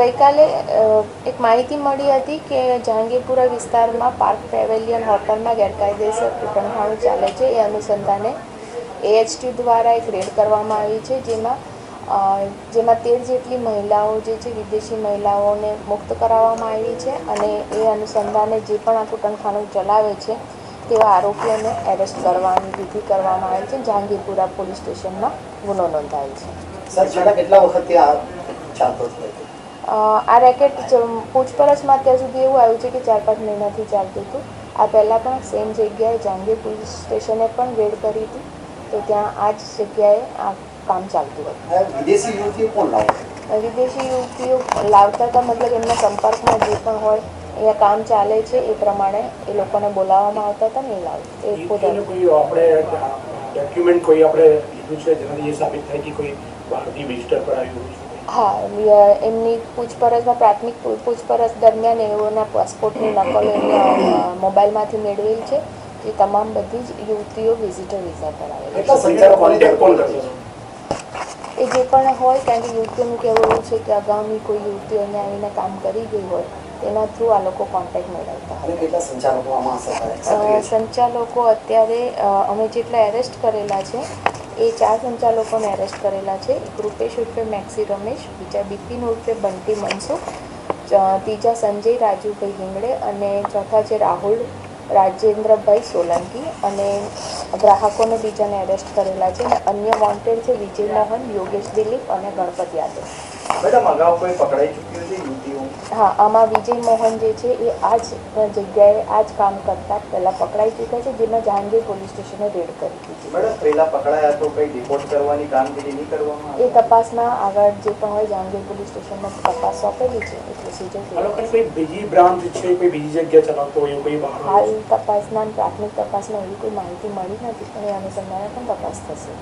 ગઈકાલે એક માહિતી મળી હતી કે જહાંગીરપુરા વિસ્તારમાં પાર્ક પેવેલિયન હોટલમાં ગેરકાયદેસર કૂટણખાણું ચાલે છે. એ અનુસંધાને AHT દ્વારા એક રેડ કરવામાં આવી છે, જેમાં 13 જેટલી મહિલાઓ જે છે વિદેશી મહિલાઓને મુક્ત કરાવવામાં આવી છે અને એ અનુસંધાને જે પણ આ કૂટણખાણું ચલાવે છે તેવા આરોપીઓને એરેસ્ટ કરવાની વિધિ કરવામાં આવી છે. જહાંગીરપુરા પોલીસ સ્ટેશનમાં ગુનો નોંધાયો છે. સર, છેલ્લા કેટલા વખતથી આ ચાલતો છે? આ રેકેટ પૂછપરછમાં અત્યાર સુધી એવું આવ્યું છે કે 4-5 મહિનાથી ચાલતું હતું. આ પહેલાં પણ સેમ જગ્યાએ જહાંગીર પોલીસ સ્ટેશને પણ રેડ કરી હતી, તો ત્યાં આ જ જગ્યાએ આ કામ ચાલતું હતું. વિદેશી યુવતીઓ કોણ લાવે? વિદેશી યુવતીઓ લાવતા હતા, મતલબ એમના સંપર્કમાં જે પણ હોય અહીંયા કામ ચાલે છે એ પ્રમાણે એ લોકોને બોલાવવામાં આવતા હતા ને એ લાવતા. એ પોતાનું કોઈ આપણે ડોક્યુમેન્ટ કોઈ આપણે લીધું છે જેનાથી એ સાબિત થાય કે કોઈ બહારથી વિઝિટર પર આવ્યું છે? હા, એમની પૂછપરછમાં પ્રાથમિક પૂછપરછ દરમિયાન એઓના પાસપોર્ટની નકલો એમના મોબાઈલમાંથી મેળવેલ છે. એ તમામ બધી જ યુવતીઓ વિઝિટર વિઝા પર આવેલી છે. એ જે પણ હોય, કારણ કે યુવતીઓનું કહેવું એવું છે કે અગાઉની કોઈ યુવતીઓ અહીંયા આવીને કામ કરી ગઈ હોય તેના થ્રુ આ લોકો કોન્ટેક્ટ મેળવતા હોય. સંચાલકો અત્યારે અમે જેટલા એરેસ્ટ કરેલા છે એ 4 સંચાલકોને એરેસ્ટ કરેલા છે. એક રૂપેશ ઉર્ફે મેક્સી રમેશ, બીજા બિપિન ઉર્ફે બંટી મનસુખ, ત્રીજા સંજય રાજુભાઈ હિંગડે અને ચોથા છે રાહુલ રાજેન્દ્રભાઈ સોલંકી. અને ગ્રાહકોને બીજાને એરેસ્ટ કરેલા છે અને અન્ય વોન્ટેડ છે વિજય મોહન, યોગેશ દિલીપ અને ગણપત યાદવ. મેડમ, અગાઉ કોઈ પકડાઈ ચૂક્યું છે યુવતીઓ? હા, આમાં વિજય મોહન જે છે એ આ જ જગ્યાએ આ જ કામ કરતા પહેલાં પકડાઈ ચૂક્યા છે, જેમાં જહાંગીર પોલીસ સ્ટેશને રેડ કરી હતી. મેડમ, પહેલા પકડાયા તો કંઈ રિપોર્ટ કરવાની કામગીરી નહીં કરવામાં? એ તપાસના આગળ જે પણ હોય જહાંગીર પોલીસ સ્ટેશનમાં તપાસ સોંપેલી છે એ પ્રોસિજર. કોઈ બીજી બ્રાન્ચ છે, કોઈ બીજી જગ્યાએ ચલાવતો હોય કોઈ બહાર? હાલ તપાસના પ્રાથમિક તપાસમાં એવી કોઈ માહિતી મળી નથી, પણ એ અનુસંધાને પણ તપાસ થશે.